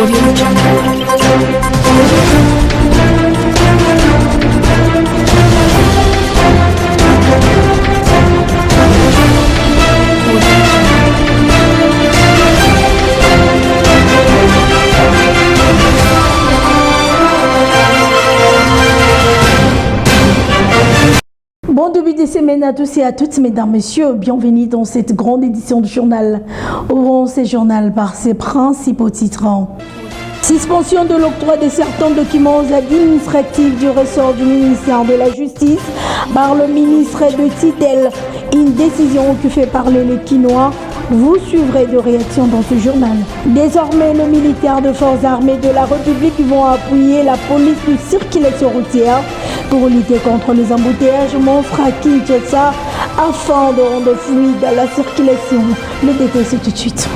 Bon début de semaine à tous et à toutes, mesdames, messieurs, bienvenue dans cette grande édition du journal. Ouvrons ce journal par ses principaux titres. Suspension de l'octroi de certains documents administratifs du ressort du ministère de la Justice par le ministre de Tidel. Une décision qui fait parler les Quinois. Vous suivrez de réactions dans ce journal. Désormais, les militaires de forces armées de la République vont appuyer la police de circulation routière pour lutter contre les embouteillages monstres à Kinshasa afin de rendre fluide la circulation. Le détail, c'est tout de suite.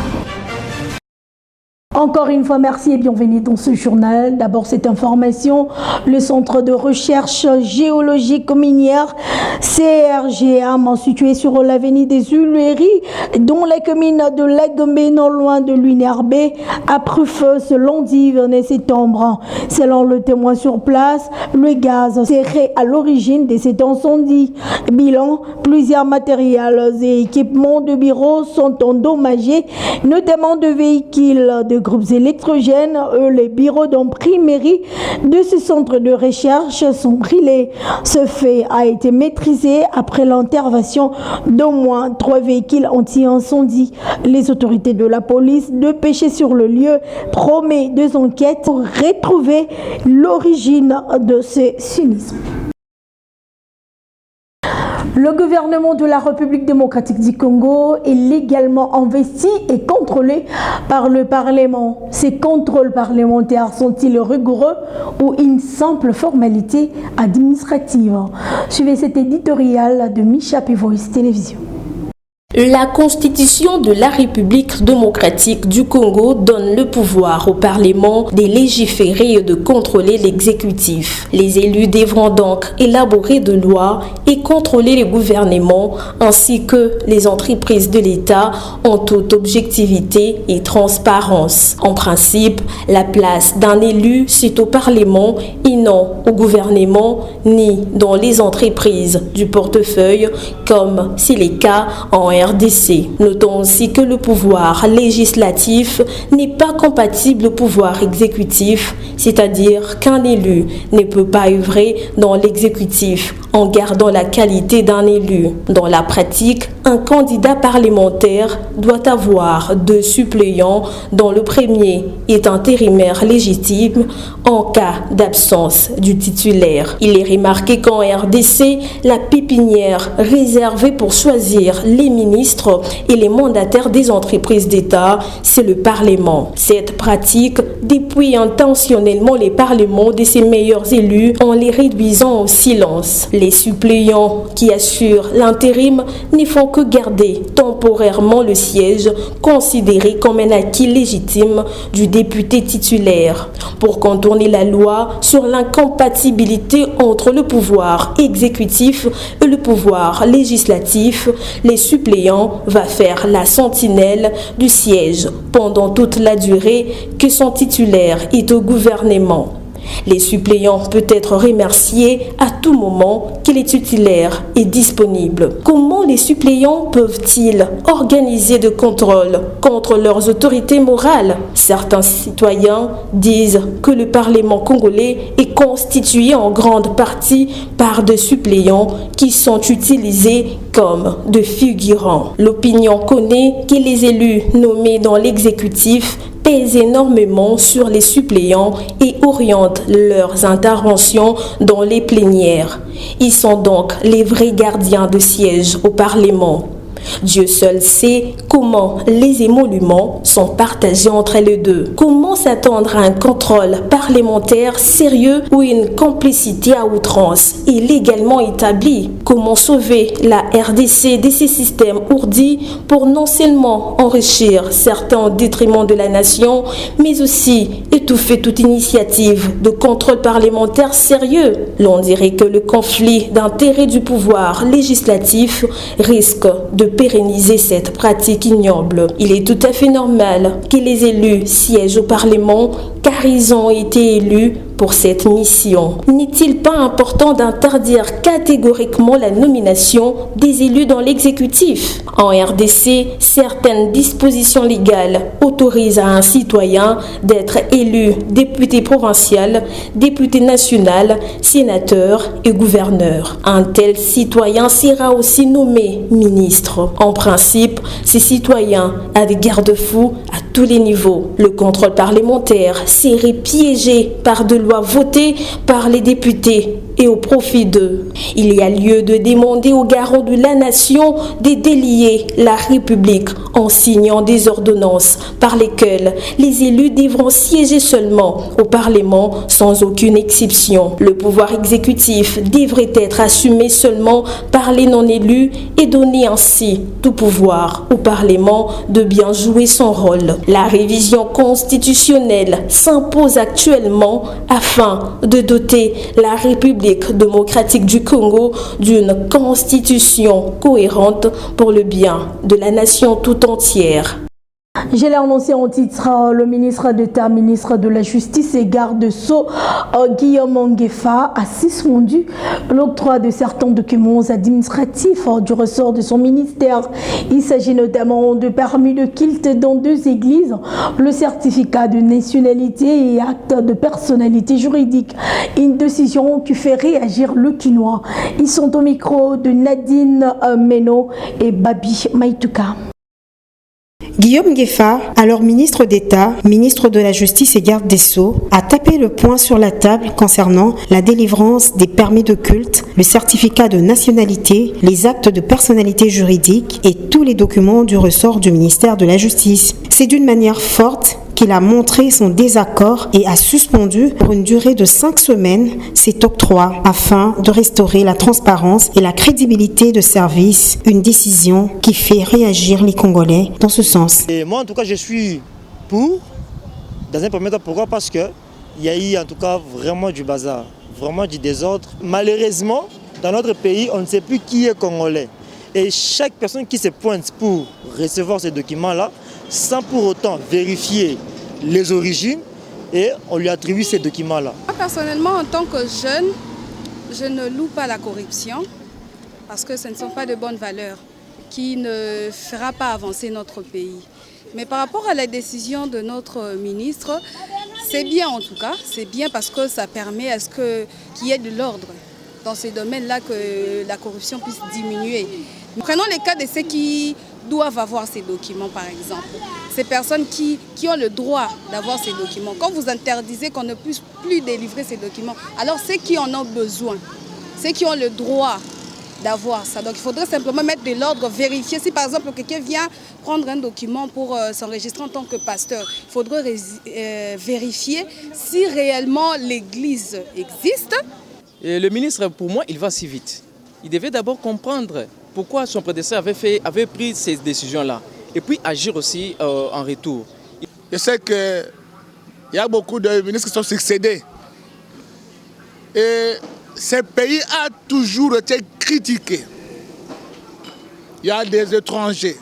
Encore une fois, merci et bienvenue dans ce journal. D'abord, cette information, le Centre de recherche géologique minière CRGM, situé sur l'avenue des Huilleries, dont la commune de Lagombe, non loin de l'UNRB, a pris feu ce lundi 20 septembre. Selon le témoin sur place, le gaz serait à l'origine de cet incendie. Bilan, plusieurs matériels et équipements de bureaux sont endommagés, notamment de véhicules de groupes électrogènes. Les bureaux d'imprimerie de ce centre de recherche sont brûlés. Ce fait a été maîtrisé après l'intervention d'au moins 3 véhicules anti-incendie. Les autorités de la police de pêcher sur le lieu promettent 2 enquêtes pour retrouver l'origine de ces sinistres. Le gouvernement de la République démocratique du Congo est légalement investi et contrôlé par le Parlement. Ces contrôles parlementaires sont-ils rigoureux ou une simple formalité administrative? Suivez cet éditorial de Michapi Voice Télévision. La Constitution de la République démocratique du Congo donne le pouvoir au Parlement de légiférer et de contrôler l'exécutif. Les élus devront donc élaborer de lois et contrôler les gouvernements ainsi que les entreprises de l'État en toute objectivité et transparence. En principe, la place d'un élu, c'est au Parlement et non au gouvernement ni dans les entreprises du portefeuille comme c'est le cas en RDC. Notons aussi que le pouvoir législatif n'est pas compatible au pouvoir exécutif, c'est-à-dire qu'un élu ne peut pas œuvrer dans l'exécutif en gardant la qualité d'un élu. Dans la pratique, un candidat parlementaire doit avoir 2 suppléants dont le premier est intérimaire légitime en cas d'absence du titulaire. Il est remarqué qu'en RDC, la pépinière réservée pour choisir les ministres et les mandataires des entreprises d'État, c'est le Parlement. Cette pratique dépouille intentionnellement les parlements de ses meilleurs élus en les réduisant au silence. Les suppléants qui assurent l'intérim ne font que garder temporairement le siège considéré comme un acquis légitime du député titulaire. Pour contourner la loi sur l'incompatibilité entre le pouvoir exécutif et le pouvoir législatif, les suppléants vont faire la sentinelle du siège pendant toute la durée que son titulaire est au gouvernement. Les suppléants peuvent être remerciés à tout moment que le titulaire est disponible. Comment les suppléants peuvent-ils organiser de contrôle contre leurs autorités morales? Certains citoyens disent que le Parlement congolais est constitué en grande partie par des suppléants qui sont utilisés comme de figurants. L'opinion connaît que les élus nommés dans l'exécutif pèsent énormément sur les suppléants et orientent leurs interventions dans les plénières. Ils sont donc les vrais gardiens de siège au Parlement. Dieu seul sait comment les émoluments sont partagés entre les deux. Comment s'attendre à un contrôle parlementaire sérieux ou une complicité à outrance est légalement établie? Comment sauver la RDC de ces systèmes ourdis pour non seulement enrichir certains au détriment de la nation, mais aussi et étouffer toute initiative de contrôle parlementaire sérieux. L'on dirait que le conflit d'intérêts du pouvoir législatif risque de pérenniser cette pratique ignoble. Il est tout à fait normal que les élus siègent au Parlement car ils ont été élus pour cette mission. N'est-il pas important d'interdire catégoriquement la nomination des élus dans l'exécutif? En RDC, certaines dispositions légales autorisent à un citoyen d'être élu député provincial, député national, sénateur et gouverneur. Un tel citoyen sera aussi nommé ministre. En principe, ces citoyens ont des garde-fous à tous les niveaux. Le contrôle parlementaire serait piégé par de lois votées par les députés et au profit d'eux. Il y a lieu de demander aux garants de la nation de délier la République en signant des ordonnances par lesquelles les élus devront siéger seulement au Parlement sans aucune exception. Le pouvoir exécutif devrait être assumé seulement par les non-élus et donner ainsi tout pouvoir au Parlement de bien jouer son rôle. La révision constitutionnelle s'impose actuellement afin de doter la République démocratique du Congo d'une constitution cohérente pour le bien de la nation tout entière. Je l'ai annoncé en titre, le ministre d'État, ministre de la Justice et garde Sceaux, Guillaume Nguefa, a suspendu l'octroi de certains documents administratifs du ressort de son ministère. Il s'agit notamment de permis de culte dans 2 églises, le certificat de nationalité et acte de personnalité juridique. Une décision qui fait réagir le Quinois. Ils sont au micro de Nadine Meno et Babi Maïtouka. Guillaume Nguefa, alors ministre d'État, ministre de la Justice et garde des Sceaux, a tapé le poing sur la table concernant la délivrance des permis de culte, le certificat de nationalité, les actes de personnalité juridique et tous les documents du ressort du ministère de la Justice. C'est d'une manière forte qu'il a montré son désaccord et a suspendu pour une durée de 5 semaines cet octroi afin de restaurer la transparence et la crédibilité de service, une décision qui fait réagir les Congolais dans ce sens. Et moi en tout cas je suis pour, dans un premier temps. Pourquoi? Parce qu'il y a eu en tout cas vraiment du bazar, vraiment du désordre. Malheureusement, dans notre pays, on ne sait plus qui est Congolais. Et chaque personne qui se pointe pour recevoir ces documents-là, sans pour autant vérifier les origines, et on lui attribue ces documents-là. Moi, personnellement, en tant que jeune, je ne loue pas la corruption parce que ce ne sont pas de bonnes valeurs qui ne fera pas avancer notre pays. Mais par rapport à la décision de notre ministre, c'est bien en tout cas, c'est bien parce que ça permet à ce qu'il y ait de l'ordre dans ces domaines-là, que la corruption puisse diminuer. Prenons les cas de ceux qui doivent avoir ces documents, par exemple. Ces personnes qui ont le droit d'avoir ces documents. Quand vous interdisez qu'on ne puisse plus délivrer ces documents, alors ceux qui en ont besoin, ceux qui ont le droit d'avoir ça. Donc il faudrait simplement mettre de l'ordre, vérifier. Si par exemple quelqu'un vient prendre un document pour s'enregistrer en tant que pasteur, il faudrait vérifier si réellement l'église existe. Et le ministre, pour moi, il va si vite. Il devait d'abord comprendre pourquoi son prédécesseur avait pris ces décisions-là et puis agir aussi en retour. Je sais qu'il y a beaucoup de ministres qui sont succédés. Et ce pays a toujours été critiqué. Il y a des étrangers.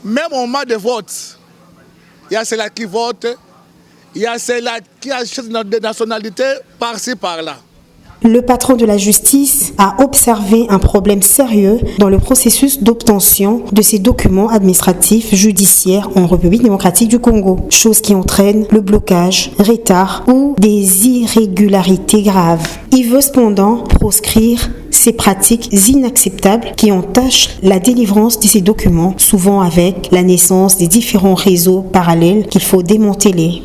Même au moment de vote, il y a ceux-là qui votent, il y a ceux-là qui achètent des nationalités par-ci, par-là. Le patron de la justice a observé un problème sérieux dans le processus d'obtention de ces documents administratifs judiciaires en République démocratique du Congo, chose qui entraîne le blocage, retard ou des irrégularités graves. Il veut cependant proscrire ces pratiques inacceptables qui entachent la délivrance de ces documents, souvent avec la naissance des différents réseaux parallèles qu'il faut démanteler.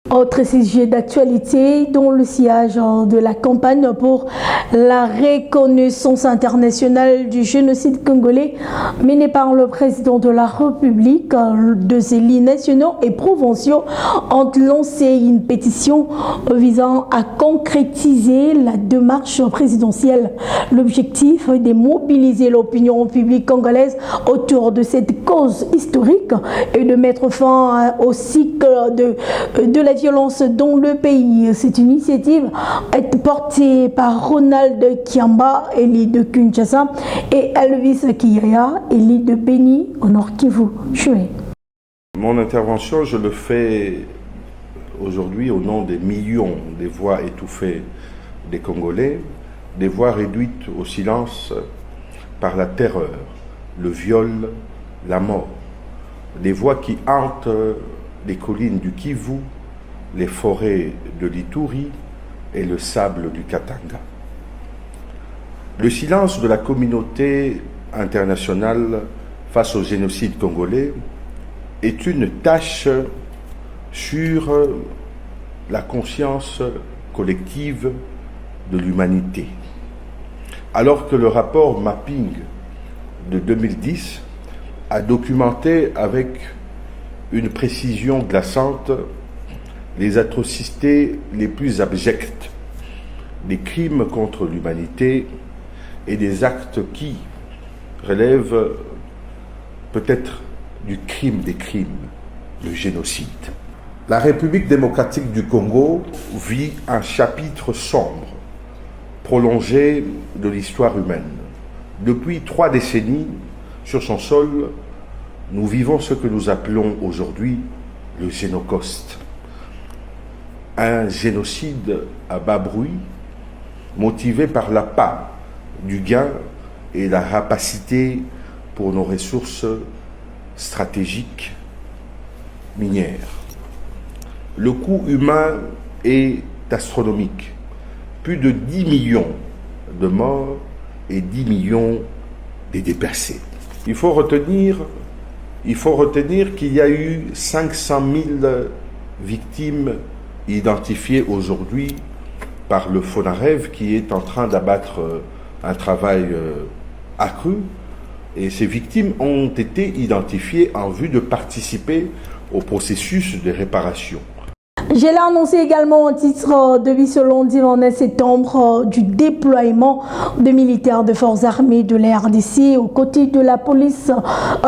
Autre sujet d'actualité, dans le sillage de la campagne pour la reconnaissance internationale du génocide congolais menée par le président de la République, 2 élus nationaux et provinciaux ont lancé une pétition visant à concrétiser la démarche présidentielle. L'objectif est de mobiliser l'opinion publique congolaise autour de cette cause historique et de mettre fin au cycle de la violences dans le pays. Cette initiative est portée par Ronald Kiamba, élu de Kinshasa, et Elvis Kiyaya, élu de Beni, au Nord Kivu. Mon intervention, je le fais aujourd'hui au nom des millions des voix étouffées des Congolais, des voix réduites au silence par la terreur, le viol, la mort, des voix qui hantent les collines du Kivu, les forêts de l'Ituri et le sable du Katanga. Le silence de la communauté internationale face au génocide congolais est une tâche sur la conscience collective de l'humanité. Alors que le rapport Mapping de 2010 a documenté avec une précision glaçante les atrocités les plus abjectes, des crimes contre l'humanité et des actes qui relèvent peut-être du crime des crimes, le génocide. La République démocratique du Congo vit un chapitre sombre, prolongé de l'histoire humaine. Depuis 3 décennies, sur son sol, nous vivons ce que nous appelons aujourd'hui le génocauste. Un génocide à bas bruit, motivé par l'appât du gain et la rapacité pour nos ressources stratégiques minières. Le coût humain est astronomique. Plus de 10 millions de morts et 10 millions de déplacés. Il faut retenir qu'il y a eu 500 000 victimes identifiées aujourd'hui par le FONAREV qui est en train d'abattre un travail accru. Et ces victimes ont été identifiées en vue de participer au processus de réparation. Je l'ai annoncé également au titre de Vice-Lundi 21 septembre du déploiement de militaires de forces armées de la RDC aux côtés de la police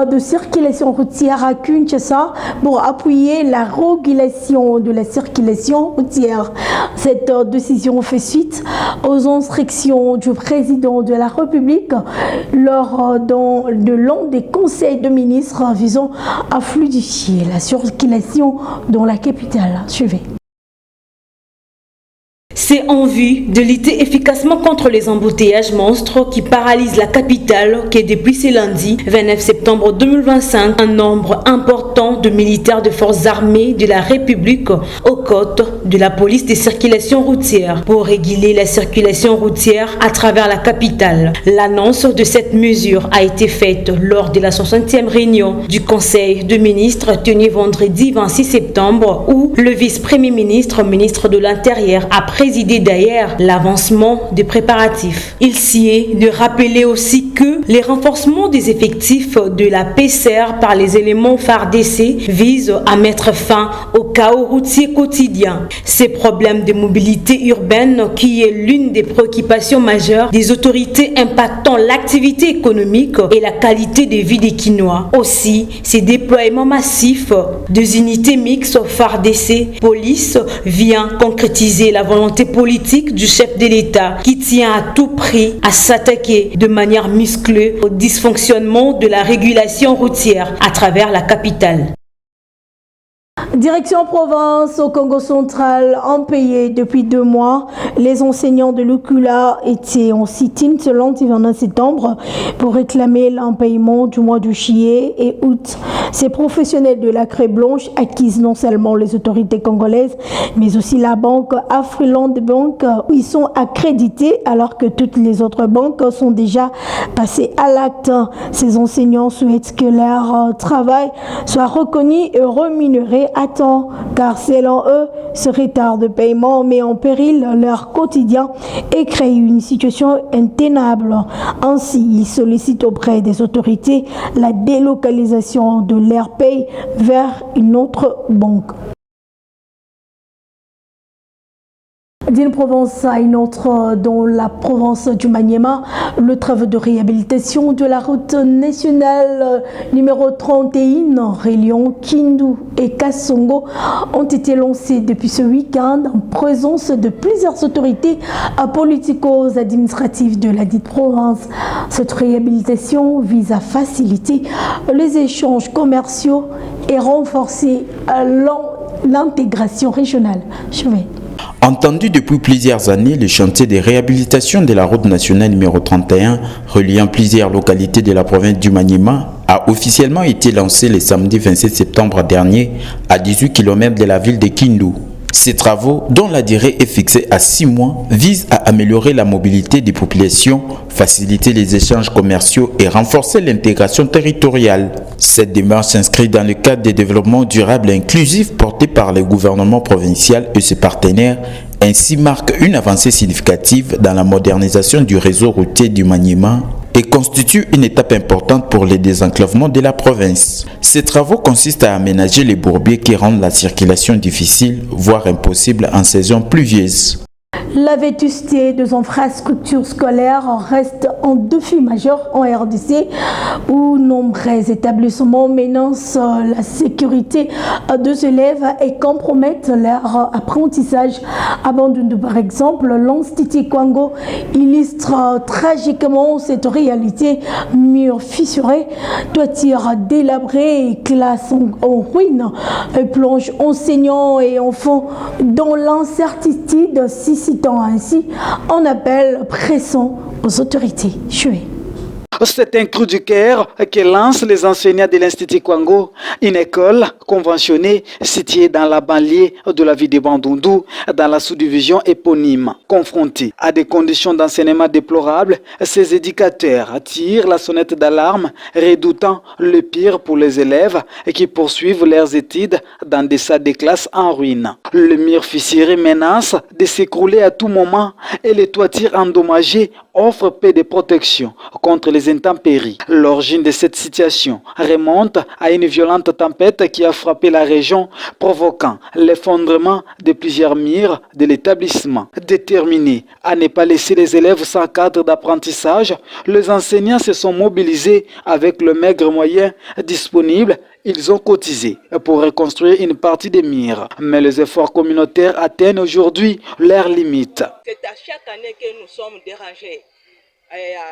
de circulation routière à Kinshasa pour appuyer la régulation de la circulation routière. Cette décision fait suite aux instructions du président de la République lors de l'un des conseils de ministres visant à fluidifier la circulation dans la capitale. Suivez. C'est en vue de lutter efficacement contre les embouteillages monstres qui paralysent la capitale que depuis ce lundi 29 septembre 2025, un nombre important de militaires de forces armées de la République aux côtes de la police des circulations routières pour réguler la circulation routière à travers la capitale. L'annonce de cette mesure a été faite lors de la 60e réunion du Conseil de ministres tenue vendredi 26 septembre où le vice-premier ministre, ministre de l'Intérieur, a présidé d'ailleurs l'avancement des préparatifs. Il s'y est de rappeler aussi que les renforcements des effectifs de la PCR par les éléments FARDC visent à mettre fin au chaos routier quotidien. Ces problèmes de mobilité urbaine qui est l'une des préoccupations majeures des autorités impactant l'activité économique et la qualité de vie des Kinois. Aussi, ces déploiements massifs des unités mixtes FARDC police vient concrétiser la volonté politique du chef de l'État qui tient à tout prix à s'attaquer de manière musclée au dysfonctionnement de la régulation routière à travers la capitale. Direction province au Congo central, impayés depuis 2 mois. Les enseignants de l'UCULA étaient en sit-in ce lundi 21 septembre pour réclamer l'impayement du mois de juillet et août. Ces professionnels de la Craie Blanche acquisent non seulement les autorités congolaises, mais aussi la banque Afriland Bank où ils sont accrédités alors que toutes les autres banques sont déjà passées à l'acte. Ces enseignants souhaitent que leur travail soit reconnu et rémunéré à temps, car selon eux, ce retard de paiement met en péril leur quotidien et crée une situation intenable. Ainsi, ils sollicitent auprès des autorités la délocalisation de leur paye vers une autre banque. D'une province à une autre, dans la province du Maniema, le travail de réhabilitation de la route nationale numéro 31, reliant Kindu et Kassongo, ont été lancés depuis ce week-end en présence de plusieurs autorités politico-administratives de la dite province. Cette réhabilitation vise à faciliter les échanges commerciaux et renforcer l'intégration régionale. Entendu depuis plusieurs années, le chantier de réhabilitation de la route nationale numéro 31, reliant plusieurs localités de la province du Maniema, a officiellement été lancé le samedi 27 septembre dernier à 18 km de la ville de Kindu. Ces travaux, dont la durée est fixée à 6 mois, visent à améliorer la mobilité des populations, faciliter les échanges commerciaux et renforcer l'intégration territoriale. Cette démarche s'inscrit dans le cadre des développements durables et inclusifs portés par le gouvernement provincial et ses partenaires, ainsi marque une avancée significative dans la modernisation du réseau routier du Maniema et constitue une étape importante pour le désenclavement de la province. Ces travaux consistent à aménager les bourbiers qui rendent la circulation difficile, voire impossible en saison pluvieuse. La vétusté des infrastructures scolaires reste un défi majeur en RDC où nombreux établissements menacent la sécurité des élèves et compromettent leur apprentissage. Abandonné par exemple, l'Institut Kwango illustre tragiquement cette réalité. Murs fissurés, toitures délabrées et classes en ruine plonge enseignants et enfants dans l'incertitude, suscitant ainsi un appel pressant aux autorités. C'est un cri du cœur que lancent les enseignants de l'Institut Kwango, une école conventionnée située dans la banlieue de la ville de Bandundu, dans la sous-division éponyme. Confrontés à des conditions d'enseignement déplorables, ces éducateurs tirent la sonnette d'alarme, redoutant le pire pour les élèves qui poursuivent leurs études dans des salles de classe en ruine. Le mur fissuré menace de s'écrouler à tout moment et les toitures endommagées offrent peu de protection contre les intempéries. L'origine de cette situation remonte à une violente tempête qui a frappé la région, provoquant l'effondrement de plusieurs murs de l'établissement. Déterminés à ne pas laisser les élèves sans cadre d'apprentissage, les enseignants se sont mobilisés avec le maigre moyen disponible. Ils ont cotisé pour reconstruire une partie des murs, mais les efforts communautaires atteignent aujourd'hui leurs limites. C'est à chaque année que nous sommes dérangés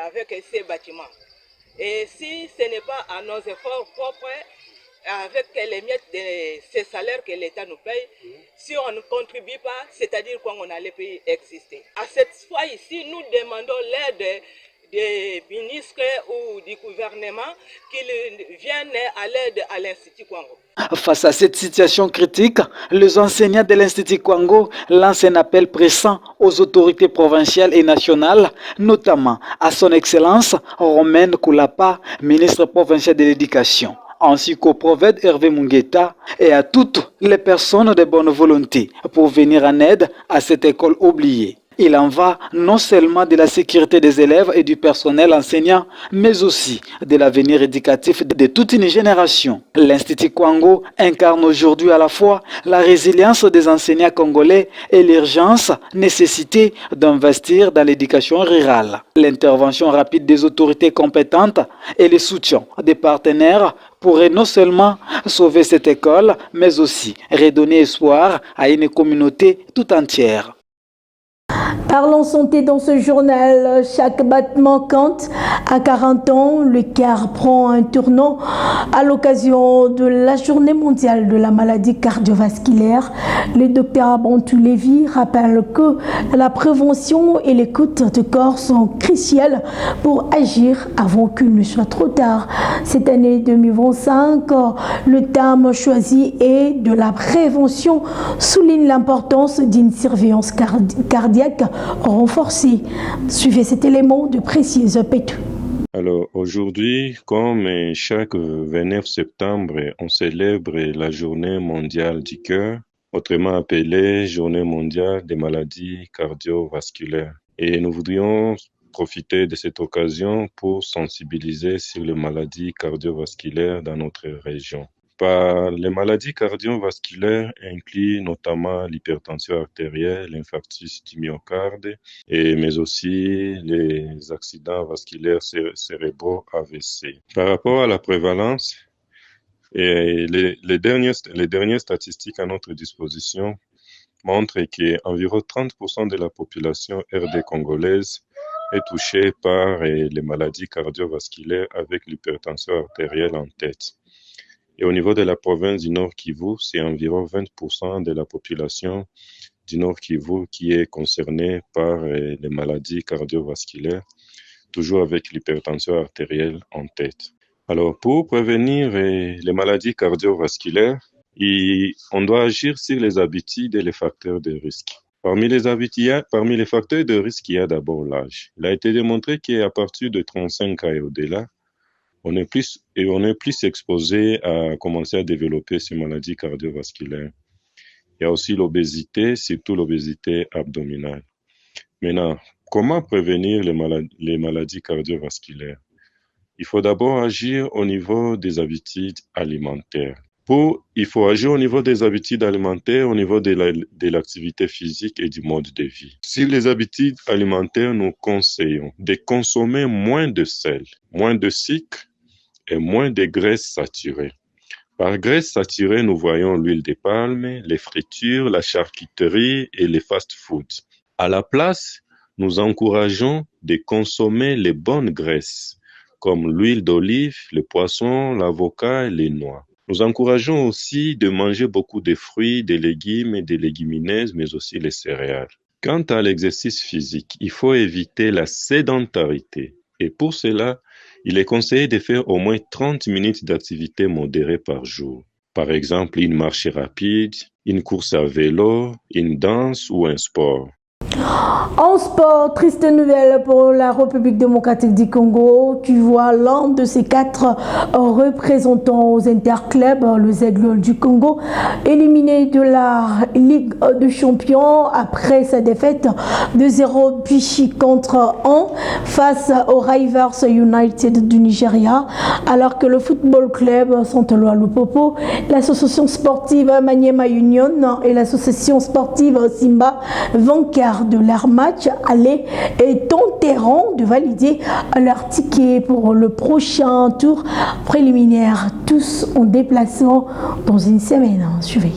avec ces bâtiments. Et si ce n'est pas à nos efforts propres, avec les miettes de ces salaires que l'État nous paye, si on ne contribue pas, c'est-à-dire qu'on allait plus exister. À cette fois ici, nous demandons l'aide des ministres ou du gouvernement qu'ils viennent à l'aide à l'Institut Kwango. Face à cette situation critique, les enseignants de l'Institut Kwango lancent un appel pressant aux autorités provinciales et nationales, notamment à son Excellence Romaine Koulapa, ministre provincial de l'Éducation, ainsi qu'au prophète Hervé Mungueta et à toutes les personnes de bonne volonté pour venir en aide à cette école oubliée. Il en va non seulement de la sécurité des élèves et du personnel enseignant, mais aussi de l'avenir éducatif de toute une génération. L'Institut Kwango incarne aujourd'hui à la fois la résilience des enseignants congolais et l'urgence nécessité d'investir dans l'éducation rurale. L'intervention rapide des autorités compétentes et le soutien des partenaires pourrait non seulement sauver cette école, mais aussi redonner espoir à une communauté tout entière. Parlons santé dans ce journal. Chaque battement compte. À 40 ans, le cœur prend un tournant à l'occasion de la journée mondiale de la maladie cardiovasculaire. Le docteur Abantou Lévy rappelle que la prévention et l'écoute du corps sont cruciales pour agir avant qu'il ne soit trop tard. Cette année 2025, le thème choisi est de la prévention, souligne l'importance d'une surveillance cardiaque renforcée. Suivez cet élément de précise Pétou. Alors aujourd'hui, comme chaque 29 septembre, on célèbre la journée mondiale du cœur, autrement appelée journée mondiale des maladies cardiovasculaires. Et nous voudrions profiter de cette occasion pour sensibiliser sur les maladies cardiovasculaires dans notre région. Les maladies cardiovasculaires incluent notamment l'hypertension artérielle, l'infarctus du myocarde, mais aussi les accidents vasculaires cérébraux AVC. Par rapport à la prévalence, les dernières statistiques à notre disposition montrent qu'environ 30% de la population RD congolaise est touchée par les maladies cardiovasculaires avec l'hypertension artérielle en tête. Et au niveau de la province du Nord Kivu, c'est environ 20% de la population du Nord Kivu qui est concernée par les maladies cardiovasculaires, toujours avec l'hypertension artérielle en tête. Alors, pour prévenir les maladies cardiovasculaires, on doit agir sur les habitudes et les facteurs de risque. Parmi les facteurs de risque, il y a d'abord l'âge. Il a été démontré qu'à partir de 35 ans et au-delà, on est plus exposé à commencer à développer ces maladies cardiovasculaires. Il y a aussi l'obésité, surtout l'obésité abdominale. Maintenant, comment prévenir les maladies cardiovasculaires? Il faut d'abord agir au niveau des habitudes alimentaires. Il faut agir au niveau des habitudes alimentaires, au niveau de l'activité physique et du mode de vie. Sur les habitudes alimentaires, nous conseillons de consommer moins de sel, moins de sucre et moins de graisses saturées. Par graisse saturée, nous voyons l'huile de palme, les fritures, la charcuterie et les fast-foods. À la place, nous encourageons de consommer les bonnes graisses, comme l'huile d'olive, le poisson, l'avocat et les noix. Nous encourageons aussi de manger beaucoup de fruits, des légumes et des légumineuses, mais aussi les céréales. Quant à l'exercice physique, il faut éviter la sédentarité. Et pour cela, il est conseillé de faire au moins 30 minutes d'activité modérée par jour. Par exemple, une marche rapide, une course à vélo, une danse ou un sport. En sport, triste nouvelle pour la République démocratique du Congo. Tu vois l'un de ces 4 représentants aux interclubs, les Aigles du Congo, éliminé de la Ligue des Champions après sa défaite de 0 buts contre 1 face aux Rivers United du Nigeria, alors que le football club Santolo Lupopo, l'association sportive Maniema Union et l'association sportive Simba vainqueurs de leur match aller et tenteront de valider leur ticket pour le prochain tour préliminaire, tous en déplacement dans une semaine. Suivez.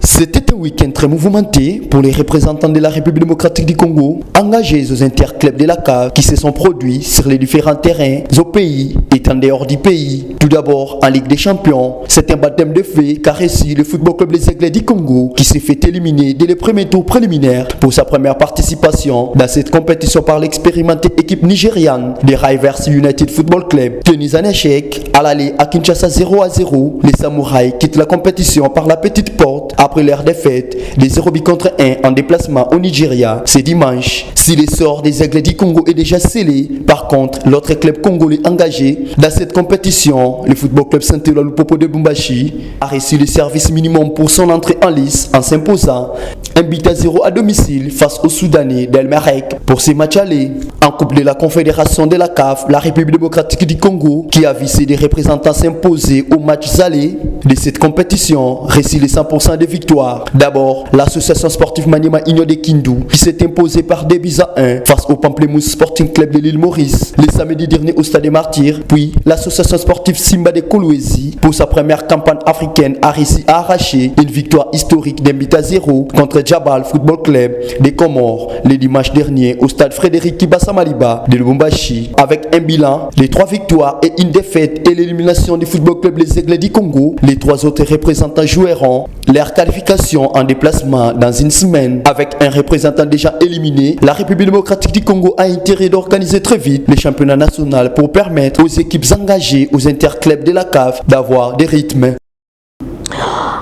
C'était un week-end très mouvementé pour les représentants de la République démocratique du Congo, engagés aux interclubs de la CAF qui se sont produits sur les différents terrains au pays et en dehors du pays. Tout d'abord, en Ligue des Champions, c'est un baptême de feu qu'a reçu le football club Les Aigles du Congo qui s'est fait éliminer dès le premier tour préliminaire pour sa première participation dans cette compétition par l'expérimentée équipe nigériane des Rivers United Football Club. Tenus en échec, à l'aller à Kinshasa 0-0, les Samouraïs quittent la compétition par la petite porte après leur défaite des 0 buts contre 1 en déplacement au Nigeria ce dimanche. Si l'essor des Aigles du Congo est déjà scellé, par contre, l'autre club congolais engagé dans cette compétition, le football club Santolo Lupopo de Lubumbashi, a reçu le service minimum pour son entrée en lice en s'imposant 1 but à 0 à domicile face aux Soudanais d'El Merreikh pour ces matchs allés. En coupe de la Confédération de la CAF, la République démocratique du Congo, qui a visé des représentants s'imposer aux matchs allés de cette compétition, reçut les 100% des victoires. D'abord, l'association sportive Maniema Union de Kindu, qui s'est imposée par 2 buts à 1 face au Pamplemousse Sporting Club de l'île Maurice le samedi dernier au Stade des Martyrs. Puis, l'association sportive Simba de Kolwezi, pour sa première campagne africaine, a réussi à arracher une victoire historique d'1 but à 0 contre Djabal Football Club des Comores le dimanche dernier au stade Frédéric Kibasa Maliba de Lubumbashi, avec un bilan de 3 victoires et une défaite et l'élimination du football club Les Aigles du Congo. Les 3 autres représentants joueront leur qualification en déplacement dans une semaine. Avec un représentant déjà éliminé, la République démocratique du Congo a intérêt d'organiser très vite le championnat national pour permettre aux équipes engagées aux interclubs de la CAF d'avoir des rythmes.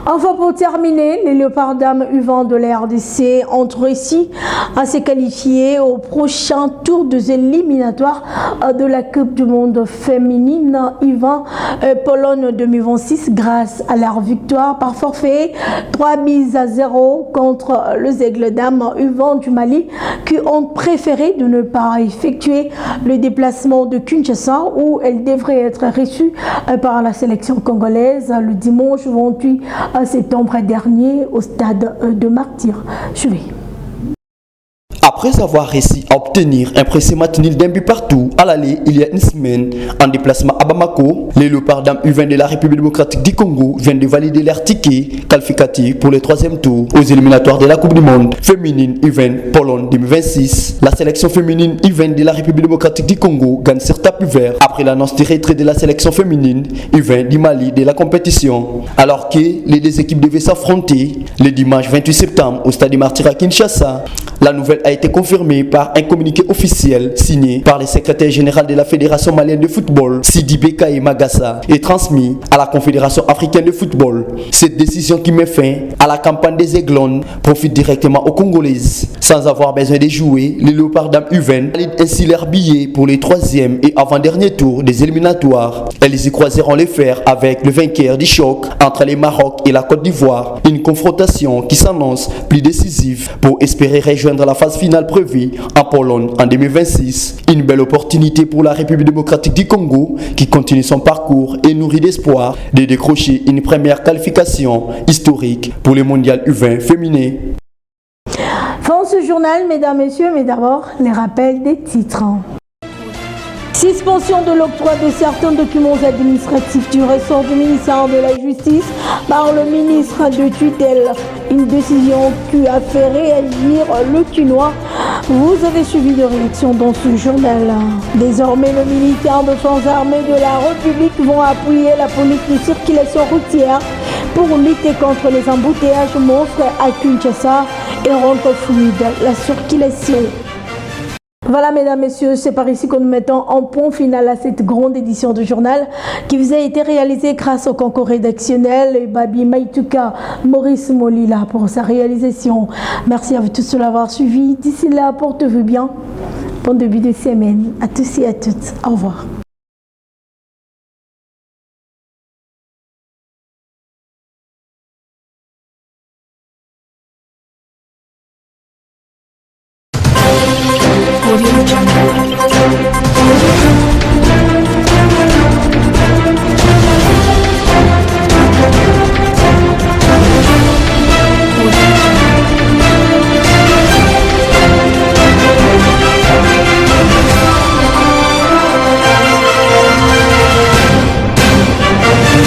Enfin, pour terminer, les Léopards dames U20 de la RDC ont réussi à se qualifier au prochain tour des éliminatoires de la Coupe du Monde féminine U20 Pologne 2026 grâce à leur victoire par forfait 3-0 contre les Aigles dames U20 du Mali qui ont préféré de ne pas effectuer le déplacement de Kinshasa où elles devraient être reçues par la sélection congolaise le dimanche 28 septembre dernier au stade de Martyrs. Suivez. Après avoir réussi à obtenir un précis match nul d'un but partout à l'aller il y a une semaine en déplacement à Bamako, les Léopards dames U20 de la République démocratique du Congo viennent de valider leur ticket qualificatif pour le troisième tour aux éliminatoires de la Coupe du Monde féminine U20 Pologne 2026. La sélection féminine U20 de la République démocratique du Congo gagne sur tapis vert après l'annonce du retrait de la sélection féminine U20 du Mali de la compétition. Alors que les deux équipes devaient s'affronter le dimanche 28 septembre au stade de Martyrs à Kinshasa, la nouvelle a été confirmée par un communiqué officiel signé par le secrétaire général de la Fédération malienne de football, Sidi Bekaye Magassa, et transmis à la Confédération africaine de football. Cette décision qui met fin à la campagne des Aiglons profite directement aux Congolaises. Sans avoir besoin de jouer, les Léopards dames U20 valident ainsi leur billet pour les troisième et avant-dernier tours des éliminatoires. Elles y croiseront les fers avec le vainqueur du choc entre les Maroc et la Côte d'Ivoire. Une confrontation qui s'annonce plus décisive pour espérer rejoindre la phase finale prévue en Pologne en 2026. Une belle opportunité pour la République démocratique du Congo qui continue son parcours et nourrit d'espoir de décrocher une première qualification historique pour le mondial U20 féminin. Fin ce journal, mesdames, messieurs, mais d'abord les rappels des titres. Suspension de l'octroi de certains documents administratifs du ressort du ministère de la Justice par le ministre de tutelle. Une décision qui a fait réagir le Quinois. Vous avez suivi de réactions dans ce journal. Désormais, les militaires de forces armées de la République vont appuyer la police de circulation routière pour lutter contre les embouteillages monstres à Kinshasa et rendre fluide la circulation. Voilà, mesdames, messieurs, c'est par ici que nous mettons en point final à cette grande édition du journal qui vous a été réalisée grâce au concours rédactionnel et Babi Maïtuka Maurice Molila pour sa réalisation. Merci à vous tous de l'avoir suivi. D'ici là, portez-vous bien. Bon début de semaine à tous et à toutes. Au revoir.